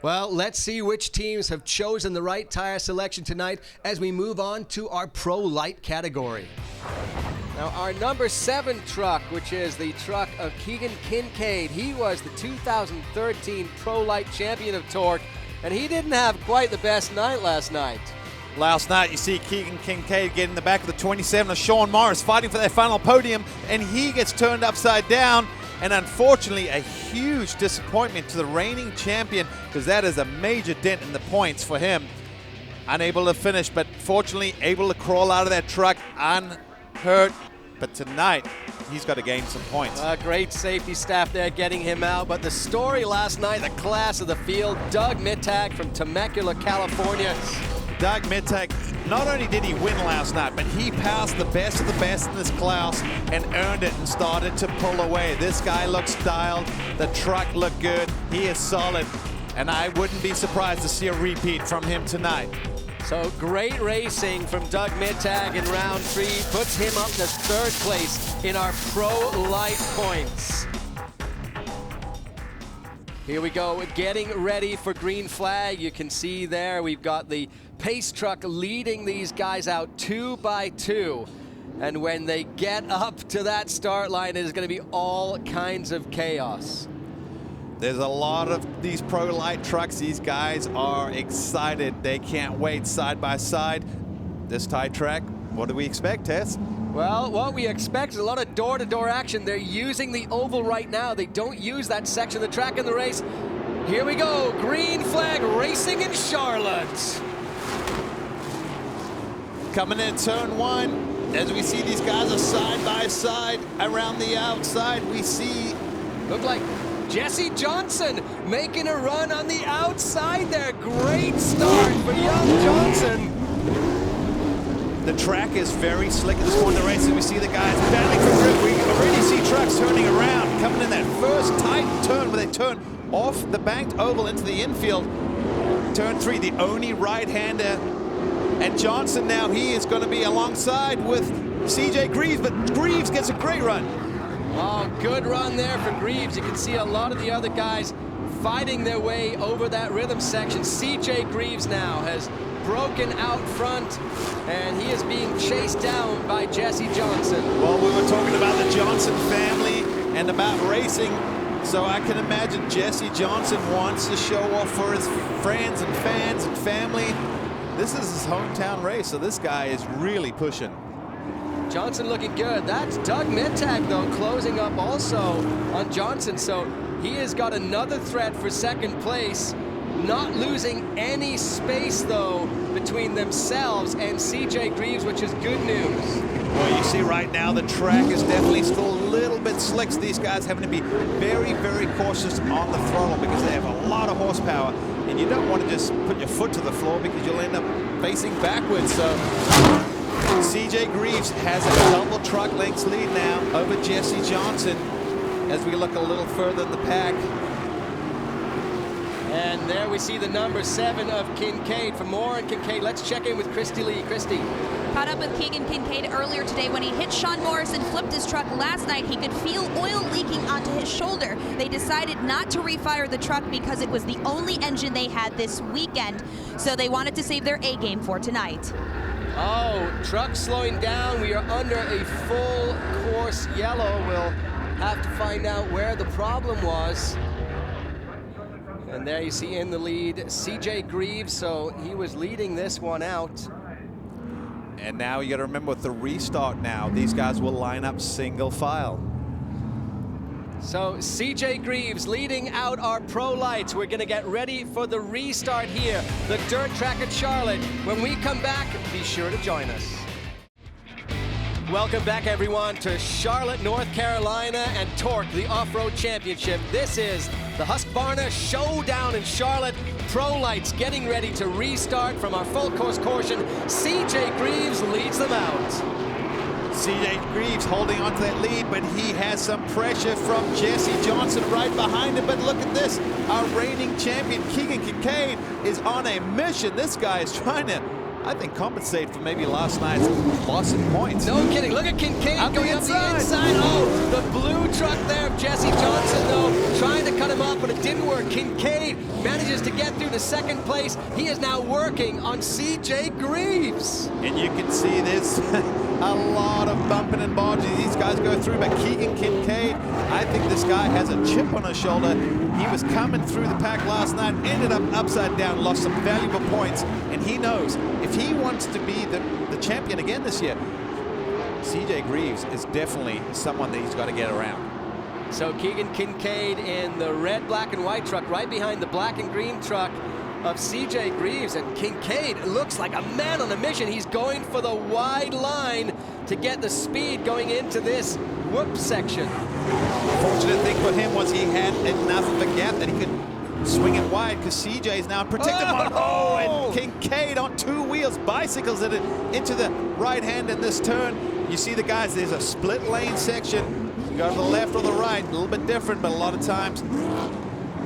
Well, let's see which teams have chosen the right tire selection tonight as we move on to our Pro Light category. Now, our number 7 truck, which is the truck of Keegan Kincaid, he was the 2013 Pro Light champion of TORC, and he didn't have quite the best night last night. Last night, you see Keegan Kincaid get in the back of the 27 of Sean Morris fighting for that final podium, and he gets turned upside down. And unfortunately, a huge disappointment to the reigning champion, because that is a major dent in the points for him. Unable to finish, but fortunately able to crawl out of that truck unhurt. But tonight, he's got to gain some points. Great safety staff there getting him out. But the story last night, the class of the field, Doug Mittag from Temecula, California. Doug Mittag, not only did he win last night, but he passed the best of the best in this class and earned it and started to pull away. This guy looks dialed. The truck looked good. He is solid. And I wouldn't be surprised to see a repeat from him tonight. So great racing from Doug Mittag in round 3. Puts him up to 3rd place in our Pro Light points. Here we go, getting ready for green flag. You can see there we've got the pace truck leading these guys out 2 by 2. And when they get up to that start line, it is going to be all kinds of chaos. There's a lot of these Pro Light trucks. These guys are excited. They can't wait side by side. This tight track, what do we expect, Tess? Well, what we expect is a lot of door-to-door action. They're using the oval right now. They don't use that section of the track in the race. Here we go, green flag racing in Charlotte. Coming in turn 1, as we see these guys are side by side around the outside, we see... Look like Jesse Johnson making a run on the outside there. Great start for young Johnson. The track is very slick at this point in the race, and we see the guys battling for grip. We already see trucks turning around, coming in that first tight turn where they turn off the banked oval into the infield. Turn 3, the only right-hander. And Johnson now, he is going to be alongside with CJ Greaves, but Greaves gets a great run. Oh, good run there for Greaves. You can see a lot of the other guys fighting their way over that rhythm section. CJ Greaves now has broken out front, and he is being chased down by Jesse Johnson. Well, we were talking about the Johnson family and about racing, so I can imagine Jesse Johnson wants to show off for his friends and fans and family. This is his hometown race, so this guy is really pushing. Johnson looking good. That's Doug Mittag, though, closing up also on Johnson, so he has got another threat for 2nd place. Not losing any space, though, between themselves and CJ Greaves, which is good news. Well, you see right now the track is definitely still a little bit slick. So these guys having to be very, very cautious on the throttle because they have a lot of horsepower, and you don't want to just put your foot to the floor because you'll end up facing backwards. So CJ Greaves has a double truck lengths lead now over Jesse Johnson as we look a little further in the pack. And there we see the number 7 of Kincaid. For more on Kincaid, let's check in with Christy Lee. Christy. Caught up with Keegan Kincaid earlier today when he hit Sean Morris and flipped his truck last night. He could feel oil leaking onto his shoulder. They decided not to refire the truck because it was the only engine they had this weekend. So they wanted to save their A game for tonight. Oh, truck slowing down. We are under a full course yellow. We'll have to find out where the problem was. And there you see in the lead CJ Greaves, so he was leading this one out. And now you got to remember with the restart now, these guys will line up single file. So CJ Greaves leading out our Pro Lights. We're going to get ready for the restart here, the dirt track at Charlotte. When we come back, be sure to join us. Welcome back, everyone, to Charlotte, North Carolina, and TORC, the Off-Road Championship. This is the Husqvarna Showdown in Charlotte. Pro Lights getting ready to restart from our full course caution. CJ Greaves leads them out. CJ Greaves holding on to that lead, but he has some pressure from Jesse Johnson right behind him. But look at this, our reigning champion, Keegan Kincaid, is on a mission. This guy is trying to I think, compensate for maybe last night's loss in points. No kidding. Look at Kincaid going up the inside. Oh, the blue truck there of Jesse Johnson, though, trying to cut him off, but it didn't work. Kincaid manages to get through to second place. He is now working on CJ Greaves. And you can see there's a lot of bumping and barging these guys go through, but Keegan Kincaid, I think this guy has a chip on his shoulder. He was coming through the pack last night, ended up upside down, lost some valuable points, and he knows if he wants to be the champion again this year, CJ Greaves is definitely someone that he's got to get around. So Keegan Kincaid in the red, black, and white truck, right behind the black and green truck of CJ Greaves, and Kincaid looks like a man on a mission. He's going for the wide line to get the speed going into this whoop section. Fortunate thing for him was he had enough of a gap that he could swing it wide, because CJ is now in protected mode. Oh, and Kincaid on two wheels bicycles it into the right hand in this turn. You see the guys, there's a split lane section. You go to the left or the right, a little bit different, but a lot of times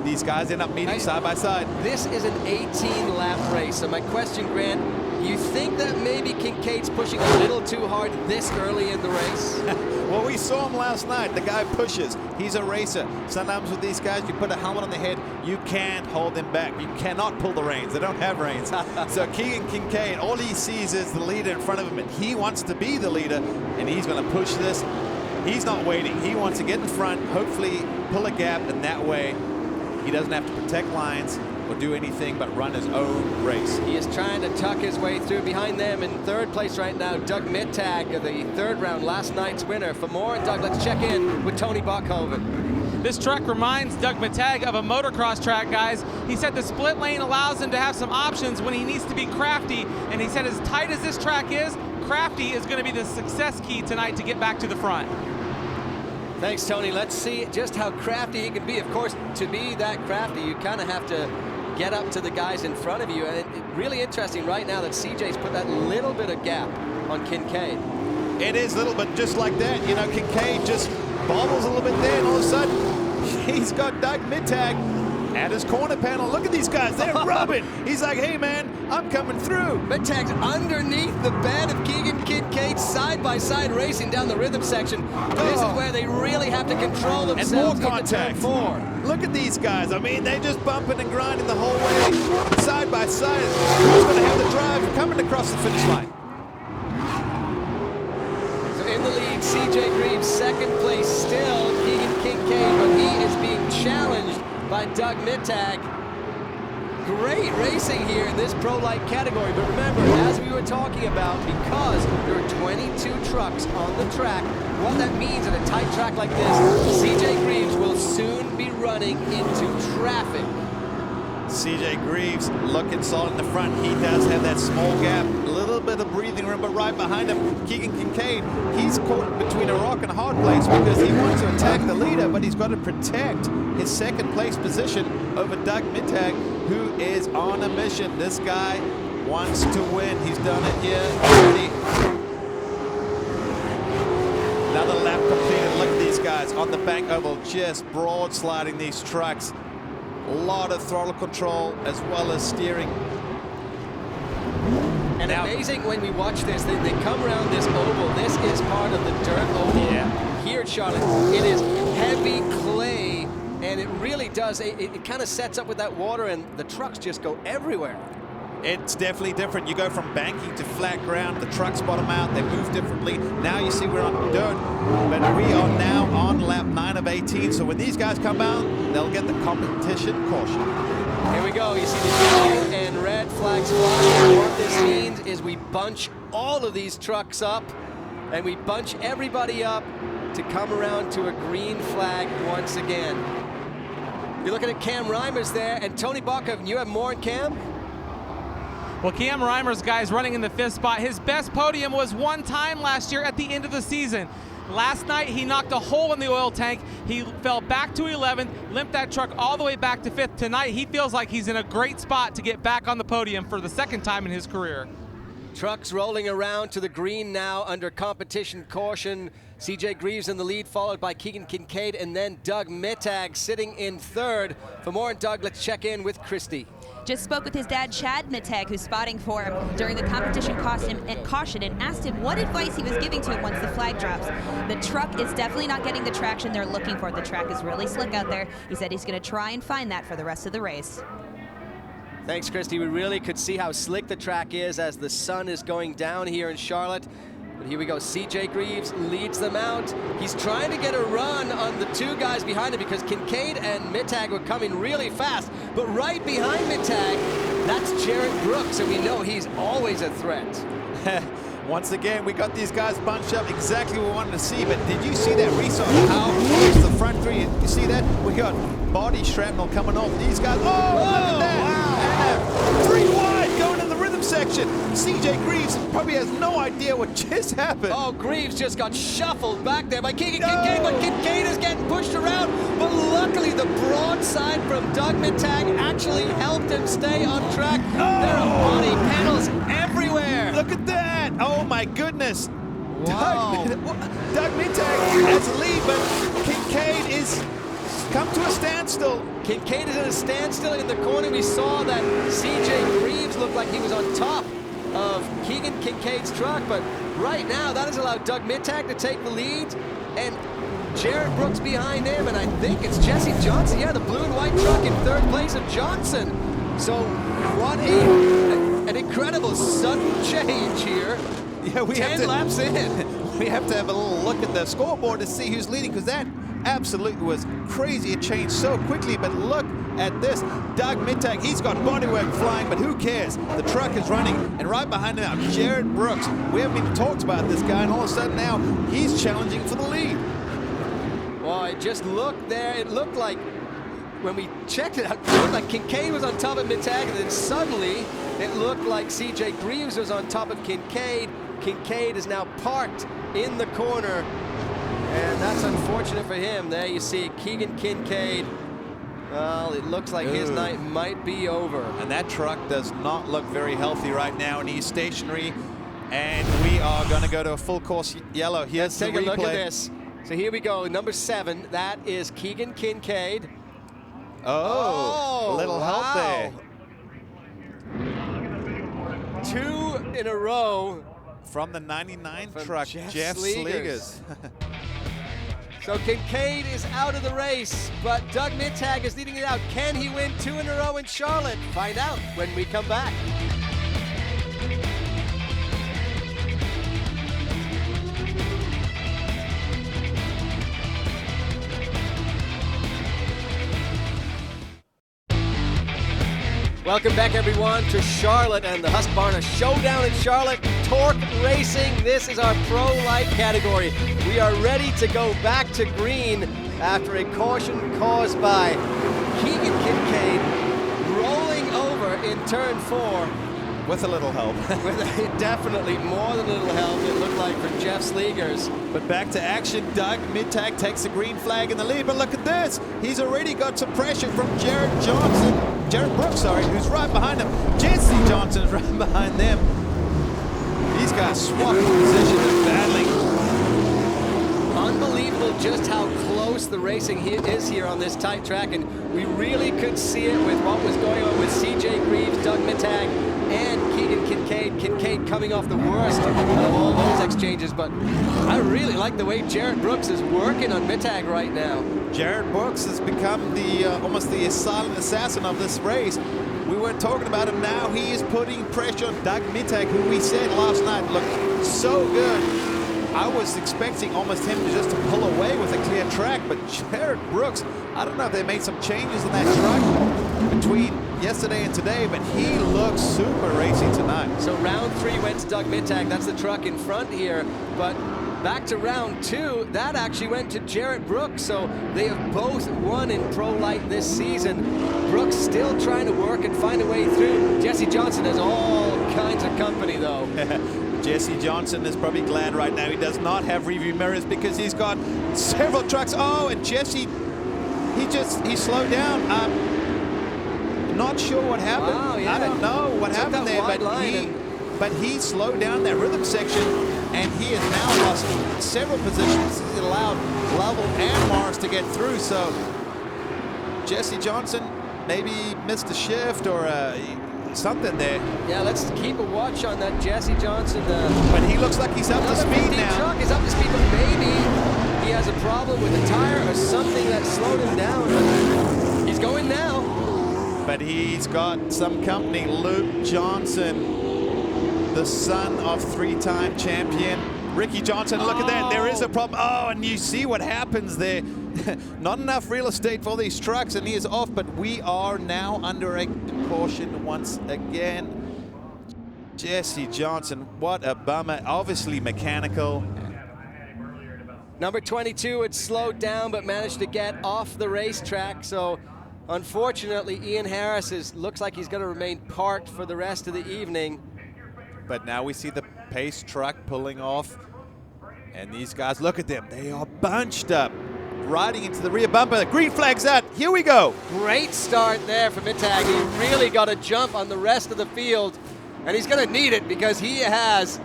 these guys end up meeting side by side. This is an 18-lap race. So my question, Grant, you think that maybe Kincaid's pushing a little too hard this early in the race? Well, we saw him last night. The guy pushes. He's a racer. Sometimes with these guys, you put a helmet on the head, you can't hold them back. You cannot pull the reins. They don't have reins. So Keegan Kincaid, all he sees is the leader in front of him, and he wants to be the leader, and he's going to push this. He's not waiting. He wants to get in front, hopefully pull a gap, and that way he doesn't have to protect lines or do anything but run his own race. He is trying to tuck his way through. Behind them in third place right now, Doug Mittag, the third round, last night's winner. For more, Doug, let's check in with Tony Bachhoven. This truck reminds Doug Mittag of a motocross track, guys. He said the split lane allows him to have some options when he needs to be crafty, and he said as tight as this track is, crafty is going to be the success key tonight to get back to the front. Thanks, Tony. Let's see just how crafty he can be. Of course, to be that crafty, you kind of have to get up to the guys in front of you. And really interesting right now that CJ's put that little bit of gap on Kincaid. It is little, but just like that, you know, Kincaid just bobbles a little bit there, and all of a sudden, he's got Doug Mittag at his corner panel. Look at these guys, they're rubbing. He's like, hey man, I'm coming through. Mittag's underneath the bed of Keegan Kincaid, side by side racing down the rhythm section. This is where they really have to control themselves. And more contact. Look at these guys. I mean, they're just bumping and grinding the whole way, side by side. Who's going to have the drive coming across the finish line? So in the lead, CJ Greaves, second place still, Keegan Kincaid, but he is being challenged by Doug Mittag. Great racing here in this Pro Light category, but remember, as we were talking about, because there are 22 trucks on the track, what that means in a tight track like this, CJ Greaves will soon be running into traffic. CJ Greaves looking solid in the front. He does have that small gap, a little bit of breathing room, but right behind him, Keegan Kincaid, he's caught between a rock and a hard place because he wants to attack the leader, but he's got to protect his second place position over Doug Mittag, who is on a mission. This guy wants to win. He's done it here already. Another lap completed. Look at these guys on the bank oval, just broad sliding these trucks. A lot of throttle control as well as steering. And now, amazing when we watch this, they come around this oval. This is part of the dirt oval here at Charlotte. It is heavy clay, and it really does, it kind of sets up with that water, and the trucks just go everywhere. It's definitely different. You go from banking to flat ground. The trucks bottom out. They move differently. Now you see we're on dirt, but we are now on lap 9 of 18. So when these guys come out, they'll get the competition caution. Here we go. You see the yellow and red flags flying. What this means is we bunch all of these trucks up, and we bunch everybody up to come around to a green flag once again. You're looking at Cam Reimers there, and Tony Bachhoven, you have more on Cam? Well, Cam Reimers, guys, running in the 5th spot. His best podium was one time last year at the end of the season. Last night, he knocked a hole in the oil tank. He fell back to 11th, limped that truck all the way back to 5th. Tonight, he feels like he's in a great spot to get back on the podium for the second time in his career. Trucks rolling around to the green now under competition caution. CJ Greaves in the lead, followed by Keegan Kincaid, and then Doug Mittag sitting in third. For more on Doug, let's check in with Christy. Just spoke with his dad, Chad Mittag, who's spotting for him during the competition caution and asked him what advice he was giving to him once the flag drops. The truck is definitely not getting the traction they're looking for. The track is really slick out there. He said he's going to try and find that for the rest of the race. Thanks, Christy. We really could see how slick the track is as the sun is going down here in Charlotte. But here we go. CJ Greaves leads them out. He's trying to get a run on the two guys behind him because Kincaid and Mittag were coming really fast. But right behind Mittag, that's Jared Brooks, and we know he's always a threat. Once again, we got these guys bunched up exactly what we wanted to see, but did you see that resource? How close the front three? You see that? We got body shrapnel coming off these guys. Oh, look at that! Wow. And 3 wide going in the rhythm section. CJ Greaves probably has no idea what just happened. Oh, Greaves just got shuffled back there by Keegan Kincaid, but Kincaid is getting pushed around. But luckily, the broadside from Doug Mittag actually helped him stay on track. There are body panels everywhere. Look at that! Oh my goodness! Wow. Doug Mittag has the lead, but Kincaid is come to a standstill. Kincaid is at a standstill in the corner. We saw that CJ Greaves looked like he was on top of Keegan Kincaid's truck, but right now that has allowed Doug Mittag to take the lead, and Jared Brooks behind him, and I think it's Jesse Johnson. Yeah, the blue and white truck in third place of Johnson. So what an incredible sudden change here. Yeah, we 10 laps in. We have to have a little look at the scoreboard to see who's leading, because that absolutely was crazy. It changed so quickly, but look at this. Doug Mittag, he's got bodywork flying, but who cares? The truck is running, and right behind him now, Jared Brooks. We haven't even talked about this guy, and all of a sudden now, he's challenging for the lead. Well, it just looked there. It looked like, when we checked it out, it looked like Kincaid was on top of Mittag, and then suddenly it looked like CJ Greaves was on top of Kincaid. Kincaid is now parked in the corner, and that's unfortunate for him. There you see Keegan Kincaid. Well, it looks like his night might be over. And that truck does not look very healthy right now, and he's stationary. And we are going to go to a full course yellow. Here's the replay. Take a look at this. So here we go, number 7. That is Keegan Kincaid. Oh, a little help there. 2 in a row. From the 99 From truck, Jeff Slegers. So Kincaid is out of the race, but Doug Mittag is leading it out. Can he win 2 in a row in Charlotte? Find out when we come back. Welcome back, everyone, to Charlotte and the Husqvarna Showdown in Charlotte. TORC Racing. This is our Pro Light category. We are ready to go back to green after a caution caused by Keegan Kincaid rolling over in turn 4. With a little help. With definitely more than a little help, it looked like, from Jeff Slegers. But back to action. Doug Mittag takes the green flag in the lead. But look at this. He's already got some pressure from Jared Brooks, who's right behind him. Jesse Johnson is right behind them. These guys swapping position and battling. Unbelievable just how close the racing is here on this tight track, and we really could see it with what was going on with CJ Greaves, Doug Mittag, and Keegan Kincaid. Kincaid coming off the worst of all those exchanges, but I really like the way Jared Brooks is working on Mittag right now. Jared Brooks has become the almost the silent assassin of this race. We weren't talking about him now. He is putting pressure on Doug Mittag, who we said last night looked so good. I was expecting almost him to pull away with a clear track, but Jared Brooks, I don't know if they made some changes in that truck between yesterday and today, but he looks super racy tonight. So round 3 went to Doug Mittag. That's the truck in front here, but back to round 2, that actually went to Jared Brooks, so they have both won in Pro Light this season. Brooks still trying to work and find a way through. Jesse Johnson has all kinds of company, though. Jesse Johnson is probably glad right now he does not have review mirrors, because he's got several trucks. Oh, and Jesse, he slowed down. Not sure what happened. Wow, yeah. I don't know what happened there, but but he slowed down that rhythm section, and he has now lost several positions. He's allowed Lovell and Morris to get through, so Jesse Johnson maybe missed a shift or something there. Yeah, let's keep a watch on that Jesse Johnson. But he looks like he's up to speed now. The truck is up to speed, but maybe he has a problem with the tire or something that slowed him down. But he's going now. But he's got some company. Luke Johnson, the son of three-time champion Ricky Johnson. Look at that. There is a problem. Oh, and you see what happens there. Not enough real estate for these trucks, and he is off, but we are now under a caution once again. Jesse Johnson, what a bummer. Obviously mechanical. Number 22 had slowed down but managed to get off the racetrack, so unfortunately Ian Harris looks like he's going to remain parked for the rest of the evening. But now we see the pace truck pulling off, and these guys, look at them, they are bunched up, riding into the rear bumper. The green flag's out. Here we go. Great start there for Mittag. He really got a jump on the rest of the field, and he's going to need it because he has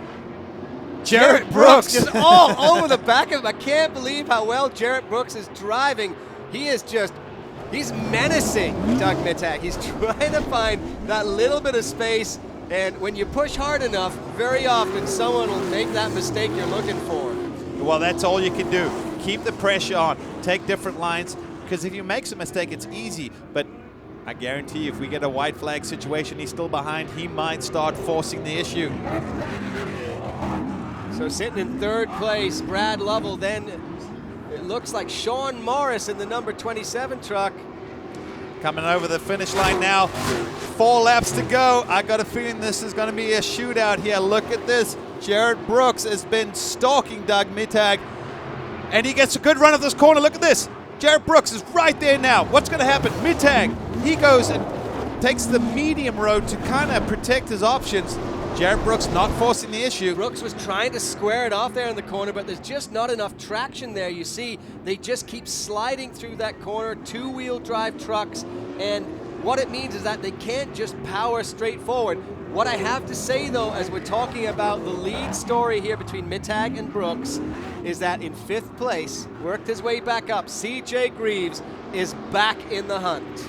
Jarrett Brooks just all over the back of him. I can't believe how well Jarrett Brooks is driving. He's menacing Doug Mittag. He's trying to find that little bit of space, and when you push hard enough, very often someone will make that mistake you're looking for. Well, that's all you can do. Keep the pressure on, take different lines, because if you make a mistake, it's easy. But I guarantee you, if we get a white flag situation, he's still behind, he might start forcing the issue. So sitting in third place, Brad Lovell. Then it looks like Sean Morris in the number 27 truck. Coming over the finish line now. 4 laps to go. I got a feeling this is going to be a shootout here. Look at this. Jarrett Brooks has been stalking Doug Mittag, and he gets a good run of this corner. Look at this. Jarrett Brooks is right there now. What's going to happen? Mittag, he goes and takes the medium road to kind of protect his options. Jarrett Brooks not forcing the issue. Brooks was trying to square it off there in the corner, but there's just not enough traction there. You see, they just keep sliding through that corner, two-wheel drive trucks, and what it means is that they can't just power straight forward. What I have to say, though, as we're talking about the lead story here between Mittag and Brooks, is that in 5th place, worked his way back up, CJ Greaves is back in the hunt.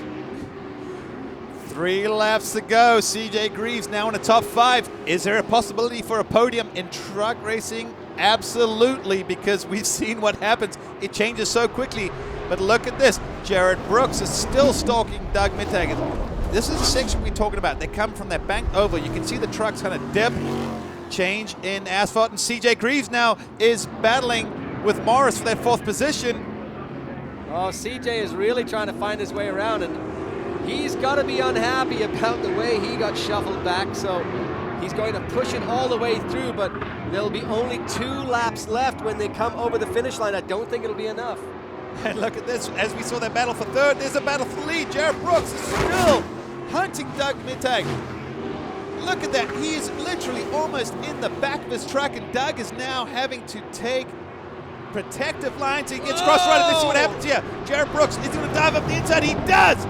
3 laps to go. CJ Greaves now in the top 5. Is there a possibility for a podium in truck racing? Absolutely, because we've seen what happens. It changes so quickly. But look at this. Jarrett Brooks is still stalking Doug Mittag. This is the section we're talking about. They come from that bank over. You can see the trucks kind of dip, change in asphalt, and CJ Greaves now is battling with Morris for that 4th position. Oh, CJ is really trying to find his way around, and he's got to be unhappy about the way he got shuffled back, so he's going to push it all the way through, but there'll be only 2 laps left when they come over the finish line. I don't think it'll be enough. And look at this. As we saw that battle for 3rd, there's a battle for the lead. Jarrett Brooks is still hunting Doug Mittag. Look at that. He is literally almost in the back of his truck, and Doug is now having to take protective lines. He gets cross-rided. Let's see what happens here. Jarrett Brooks is going to dive up the inside. He does.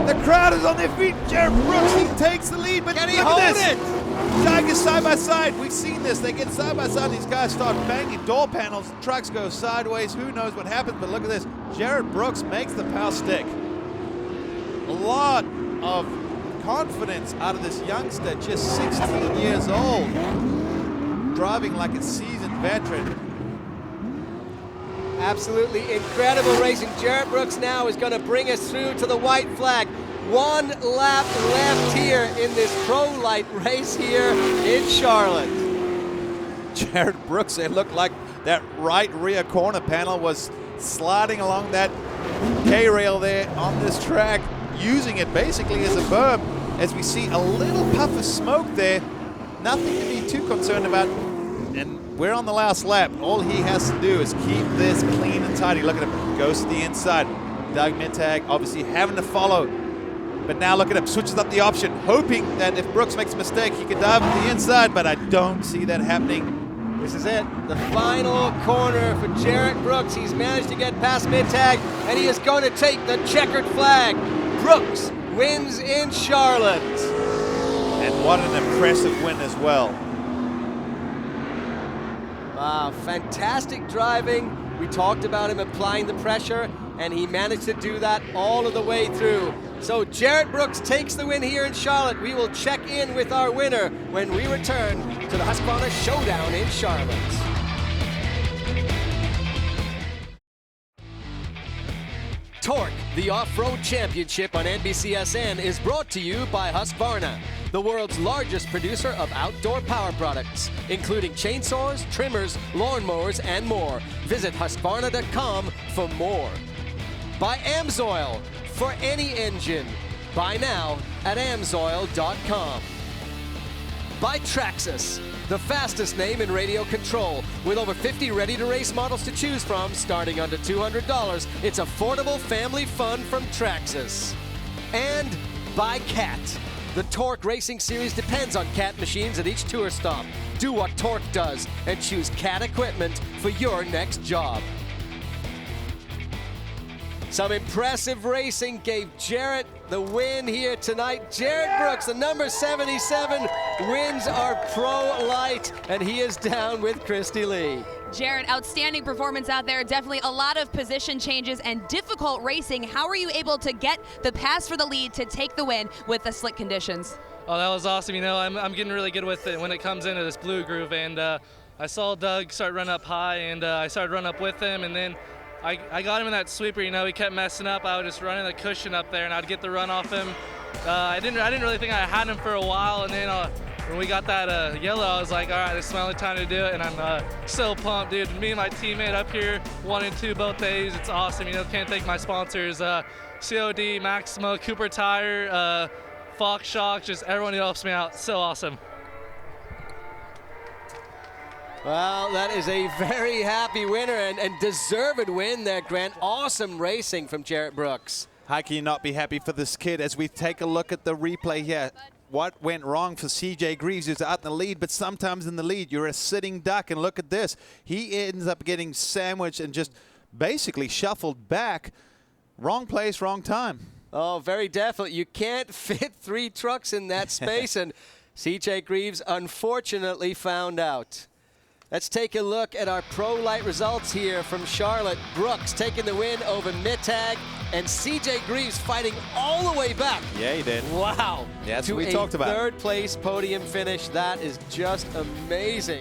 The crowd is on their feet. Jarrett Brooks, he takes the lead, but can he look hold at this. it? Doug is side by side. We've seen this. They get side by side. These guys start banging door panels. Trucks go sideways. Who knows what happens? But look at this. Jarrett Brooks makes the power stick. A lot of confidence out of this youngster, just 16 years old, driving like a seasoned veteran. Absolutely incredible racing. Jarrett Brooks now is going to bring us through to the white flag. 1 lap left here in this Pro Light race here in Charlotte. Jarrett Brooks, it looked like that right rear corner panel was sliding along that K-rail there on this track, using it basically as a berm. As we see a little puff of smoke there, nothing to be too concerned about. And we're on the last lap. All he has to do is keep this clean and tidy. Look at him, goes to the inside. Doug Mittag obviously having to follow. But now look at him, switches up the option, hoping that if Brooks makes a mistake, he can dive to the inside, but I don't see that happening. This is it, the final corner for Jarrett Brooks. He's managed to get past Mittag, and he is going to take the checkered flag. Brooks wins in Charlotte. And what an impressive win as well. Wow, fantastic driving. We talked about him applying the pressure, and he managed to do that all of the way through. So Jarrett Brooks takes the win here in Charlotte. We will check in with our winner when we return to the Husqvarna Showdown in Charlotte. TORC, the Off-Road Championship on NBCSN, is brought to you by Husqvarna, the world's largest producer of outdoor power products, including chainsaws, trimmers, lawnmowers, and more. Visit Husqvarna.com for more. By AMSOIL, for any engine. Buy now at AMSOIL.com. By Traxxas, the fastest name in radio control. With over 50 ready-to-race models to choose from, starting under $200, it's affordable family fun from Traxxas. And by CAT. The TORC Racing Series depends on CAT machines at each tour stop. Do what TORC does and choose CAT equipment for your next job. Some impressive racing gave Jarrett the win here tonight. Jarrett Brooks, the number 77, wins our Pro Light, and he is down with Christy Lee. Jarrett, outstanding performance out there. Definitely a lot of position changes and difficult racing. How were you able to get the pass for the lead to take the win with the slick conditions? Oh, that was awesome. You know, I'm getting really good with it when it comes into this blue groove, and I saw Doug start running up high, and I started running up with him, and then I got him in that sweeper. You know, he kept messing up. I would just run in the cushion up there, and I'd get the run off him. I didn't really think I had him for a while, and then when we got that yellow, I was like, all right, this is my only time to do it, and I'm so pumped, dude. Me and my teammate up here, 1 and 2 both days. It's awesome. You know, can't thank my sponsors, COD, Maximo, Cooper Tire, Fox Shock, just everyone who helps me out. So awesome. Well, that is a very happy winner and deserved win there, Grant. Awesome racing from Jarrett Brooks. How can you not be happy for this kid as we take a look at the replay here? What went wrong for CJ Greaves? He was out in the lead, but sometimes in the lead, you're a sitting duck. And look at this. He ends up getting sandwiched and just basically shuffled back. Wrong place, wrong time. Oh, very definitely. You can't fit 3 trucks in that space, and CJ Greaves unfortunately found out. Let's take a look at our Pro Light results here from Charlotte. Brooks taking the win over Mittag, and CJ Greaves fighting all the way back. Yeah, he did. Wow. Yeah, that's what we talked about. Third place podium finish. That is just amazing.